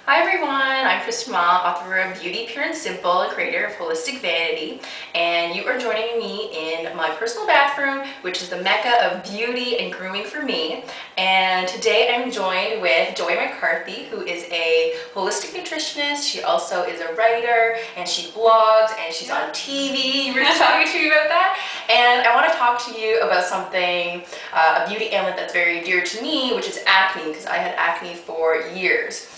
Hi everyone, I'm Kristen Ma, author of Beauty Pure and Simple and creator of Holistic Vanity, and you are joining me in my personal bathroom, which is the mecca of beauty and grooming for me. And today I'm joined with Joy McCarthy, who is a holistic nutritionist. She also is a writer, and she blogs, and she's on TV. You were just talking to me about that. And I want to talk to you about something, a beauty ailment that's very dear to me, which is acne, because I had acne for years.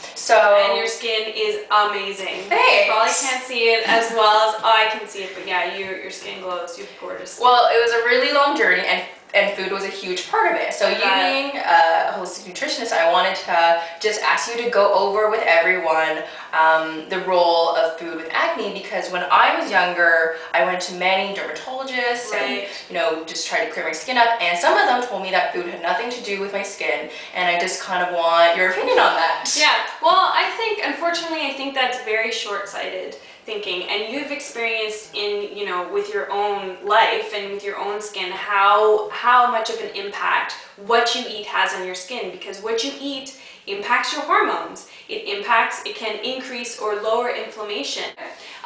And your skin is amazing. Thanks. You probably can't see it as well as I can see it, but yeah, your skin glows. You have gorgeous skin. Well, it was a really long journey, and food was a huge part of it. So you being a holistic nutritionist, I wanted to just ask you to go over with everyone the role of food with acne, because when I was younger, I went to many dermatologists and, just tried to clear my skin up, and some of them told me that food had nothing to do with my skin, and I just kind of want your opinion on that. Yeah, well, unfortunately, I think that's very short-sighted thinking, and you've experienced with your own life and with your own skin how much of an impact what you eat has on your skin, because what you eat impacts your hormones. It can increase or lower inflammation.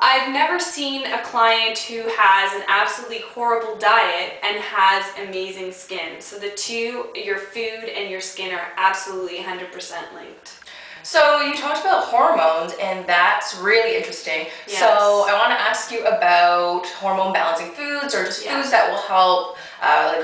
I've never seen a client who has an absolutely horrible diet and has amazing skin. So the two, your food and your skin, are absolutely 100% linked. So you talked about hormones, and that's really interesting. Yes. So I want to ask you about hormone balancing foods, or just foods that will help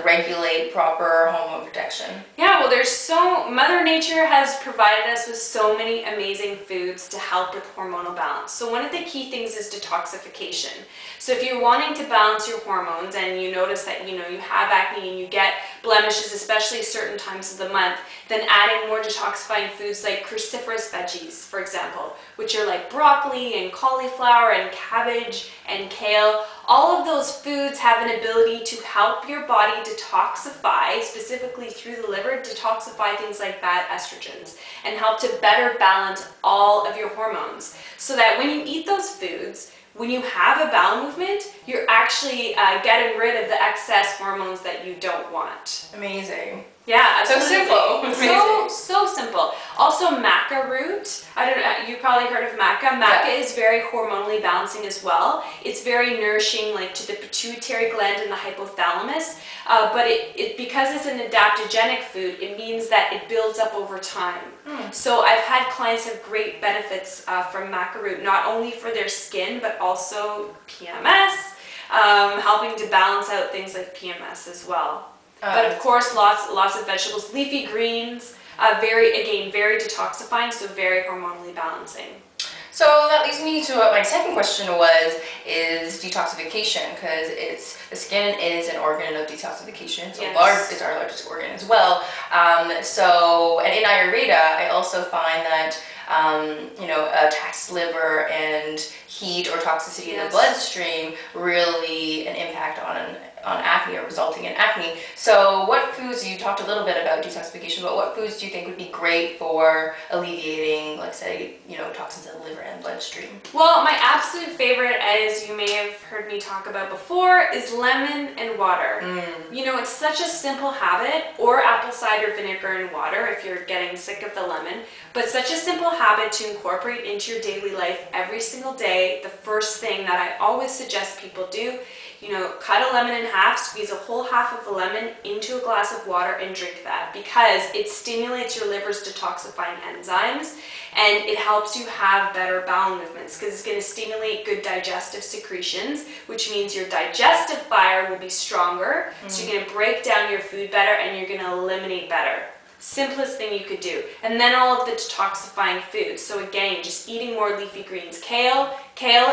regulate proper hormone protection. Yeah, well, Mother Nature has provided us with so many amazing foods to help with hormonal balance. So one of the key things is detoxification. So if you're wanting to balance your hormones and you notice that you have acne and you get blemishes, especially certain times of the month, then adding more detoxifying foods like cruciferous veggies, for example, which are like broccoli and cauliflower and cabbage and kale. All of those foods have an ability to help your body detoxify, specifically through the liver, detoxify things like bad estrogens, and help to better balance all of your hormones. So that when you eat those foods, when you have a bowel movement, you're actually getting rid of the excess hormones that you don't want. Amazing. Yeah, absolutely. So simple. So simple. Also, maca root. I don't know, you probably heard of maca. Maca is very hormonally balancing as well. It's very nourishing, like to the pituitary gland and the hypothalamus. But because it's an adaptogenic food, it means that it builds up over time. So I've had clients have great benefits from maca root, not only for their skin, but also PMS, helping to balance out things like PMS as well. But of course, lots of vegetables, leafy greens, very detoxifying, so very hormonally balancing. So that leads me to what my second question is detoxification, because the skin is an organ of detoxification, so it's our largest organ as well. And in Ayurveda, I also find that a taxed liver and heat or toxicity in the bloodstream really an impact on acne, or resulting in acne. So what foods, you talked a little bit about detoxification, but what foods do you think would be great for alleviating, let's say, toxins in the liver and bloodstream? Well, my absolute favorite, as you may have heard me talk about before, is lemon and water. It's such a simple habit, or apple cider vinegar and water if you're getting sick of the lemon, but such a simple habit to incorporate into your daily life every single day. The first thing that I always suggest people do, cut a lemon in half, squeeze a whole half of the lemon into a glass of water and drink that, because it stimulates your liver's detoxifying enzymes, and it helps you have better bowel movements, because it's going to stimulate good digestive secretions, which means your digestive fire will be stronger, so you're going to break down your food better and you're going to eliminate better. Simplest thing you could do. And then all of the detoxifying foods. So again, just eating more leafy greens. Kale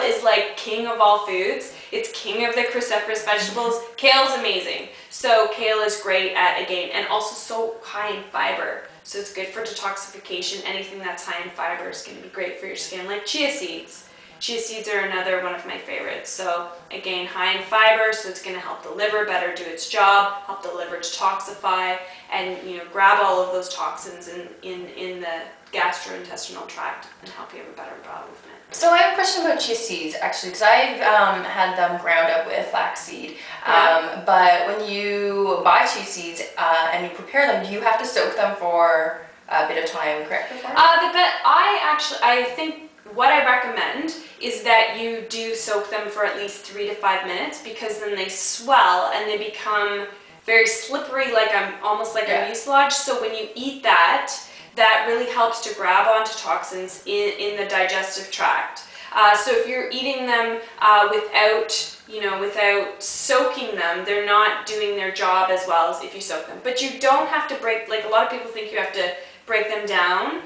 is like king of all foods. It's king of the cruciferous vegetables. Kale's amazing. So kale is great at, again, and also so high in fiber. So it's good for detoxification. Anything that's high in fiber is going to be great for your skin, like chia seeds. Chia seeds are another one of my favorites. So again, high in fiber, so it's going to help the liver better do its job, help the liver detoxify, and grab all of those toxins in the gastrointestinal tract and help you have a better bowel movement. So I have a question about chia seeds, actually, because I've had them ground up with flaxseed. But when you buy chia seeds and you prepare them, do you have to soak them for a bit of time, correct? I think what I recommend is that you do soak them for at least 3 to 5 minutes, because then they swell and they become very slippery, like almost like a mucilage. So when you eat that, that really helps to grab onto toxins in the digestive tract. So if you're eating them without soaking them, they're not doing their job as well as if you soak them. But you don't have to break, like a lot of people think you have to break them down,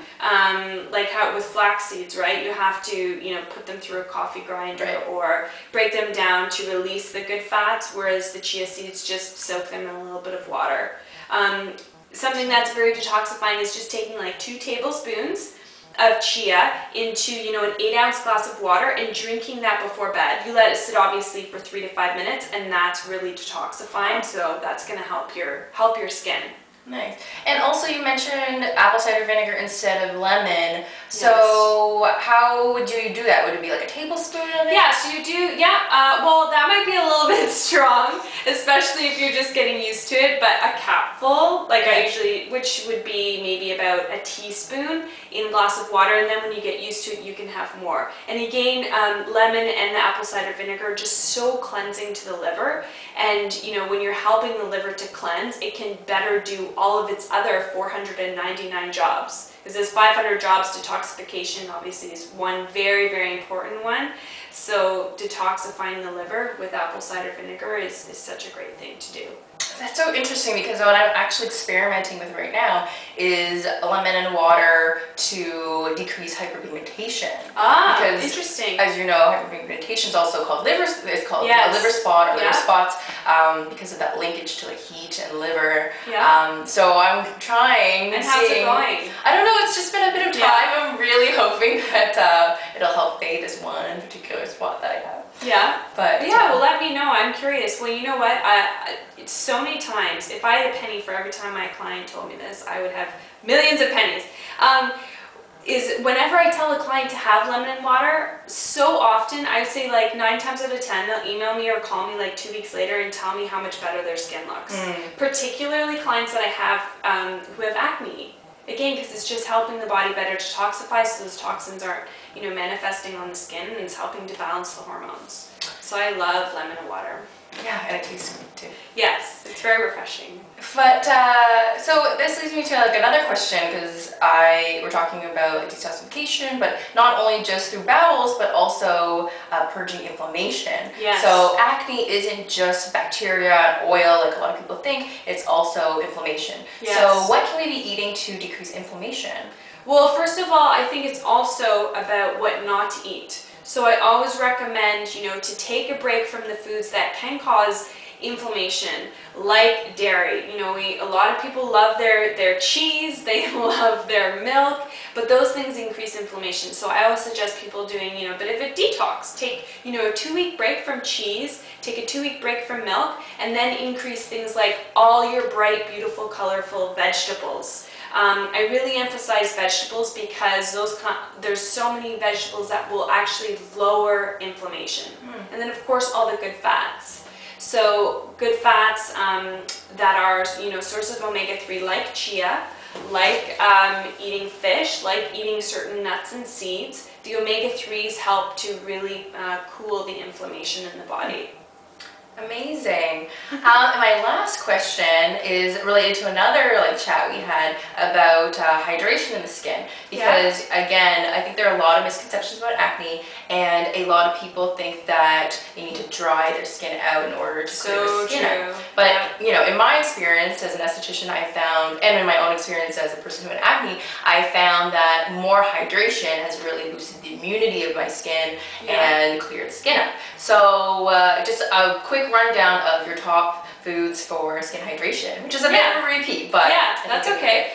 like how with flax seeds, right? You have to, put them through a coffee grinder or break them down to release the good fats, whereas the chia seeds, just soak them in a little bit of water. Something that's very detoxifying is just taking like 2 tablespoons of chia into, an 8-ounce glass of water and drinking that before bed. You let it sit obviously for 3 to 5 minutes, and that's really detoxifying. So that's going to help your skin. Nice. And also you mentioned apple cider vinegar instead of lemon. So how would you do that? Would it be like a tablespoon of it? Yeah, so you do, well, that might be a little bit strong, especially if you're just getting used to it, but a capful, like I usually, which would be maybe about a teaspoon in a glass of water, and then when you get used to it, you can have more. And again, lemon and the apple cider vinegar are just so cleansing to the liver, and when you're helping the liver to cleanse, it can better do all of its other 499 jobs. Because there's 500 jobs. Detoxification obviously is one very, very important one. So detoxifying the liver with apple cider vinegar is such a great thing to do. That's so interesting, because what I'm actually experimenting with right now is lemon and water to decrease hyperpigmentation. Because interesting. As you know, hyperpigmentation is also called liver. It's called a liver spot or liver spots because of that linkage to like heat and liver. So I'm trying. And how's it going? I don't know. It's just been a bit of time. I'm really hoping that it'll help fade this one particular spot that I have. But well, let me know. I'm curious. Well, you know what? So many times, if I had a penny for every time my client told me this, I would have millions of pennies. Is whenever I tell a client to have lemon and water, so often, I would say like 9 times out of 10, they'll email me or call me like 2 weeks later and tell me how much better their skin looks. Particularly clients that I have who have acne. Again, because it's just helping the body better detoxify, so those toxins aren't, manifesting on the skin, and it's helping to balance the hormones. So I love lemon and water. Yeah, and it tastes good too. Yes, it's very refreshing. But so this leads me to like another question, because we're talking about like detoxification, but not only just through bowels, but also purging inflammation. Yes. So acne isn't just bacteria and oil like a lot of people think; it's also inflammation. Yes. So what can we be eating to decrease inflammation? Well, first of all, I think it's also about what not to eat. So I always recommend, to take a break from the foods that can cause inflammation, like dairy. A lot of people love their cheese, they love their milk, but those things increase inflammation. So I always suggest people doing, a bit of a detox. Take, a 2-week break from cheese, take a 2-week break from milk, and then increase things like all your bright, beautiful, colorful vegetables. I really emphasize vegetables because there's so many vegetables that will actually lower inflammation. And then of course all the good fats. So good fats that are source of omega-3, like chia, like eating fish, like eating certain nuts and seeds. The omega-3s help to really cool the inflammation in the body. Amazing. And my last question is related to another chat we had about hydration in the skin, because again, I think there are a lot of misconceptions about acne, and a lot of people think that they need to dry their skin out in order to clear their skin out. But in my experience as an esthetician, I found, and in my own experience as a person who had acne, I found that more hydration has really boosted the immunity of my skin and cleared the skin up. So just a quick rundown of your top foods for skin hydration, which is a bit of a repeat, but that's okay.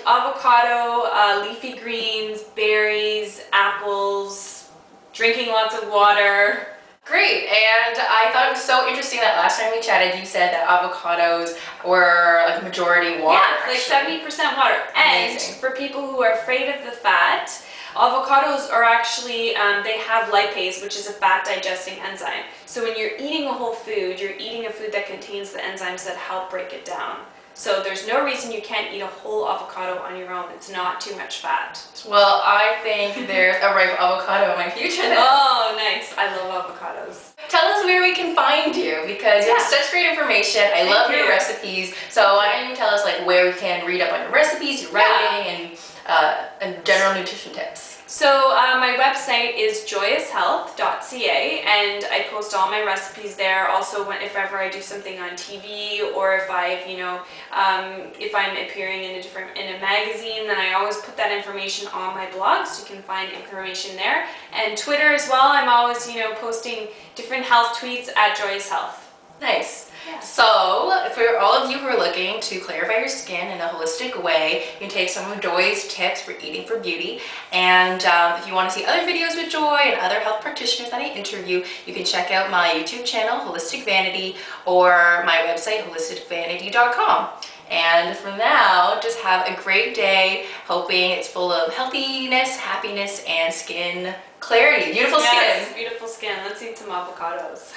Avocado, leafy greens, berries, apples, drinking lots of water. Great, and I thought it was so interesting that last time we chatted, you said that avocados were like majority water. Yeah, like 70% water. And for people who are afraid of the fat, avocados are actually, they have lipase, which is a fat digesting enzyme. So when you're eating a whole food, you're eating a food that contains the enzymes that help break it down. So there's no reason you can't eat a whole avocado on your own. It's not too much fat. Well, I think there's a ripe avocado in my future then. Oh, nice. I love avocados. Tell us where we can find you, because you have such great information. I love your recipes. So why don't you tell us like where we can read up on your recipes, your writing, and general nutrition tips. So my website is joyoushealth.ca, and I post all my recipes there. Also, if ever I do something on TV, or if I've, if I'm appearing in a magazine, then I always put that information on my blog, so you can find information there. And Twitter as well. I'm always, posting different health tweets at Joyous Health. Nice. Yeah. So, for all of you who are looking to clarify your skin in a holistic way, you can take some of Joy's tips for eating for beauty. And if you want to see other videos with Joy and other health practitioners that I interview, you can check out my YouTube channel, Holistic Vanity, or my website, holisticvanity.com. And for now, just have a great day, hoping it's full of healthiness, happiness, and skin clarity. Beautiful skin. Yes, beautiful skin. Let's eat some avocados.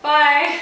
Bye.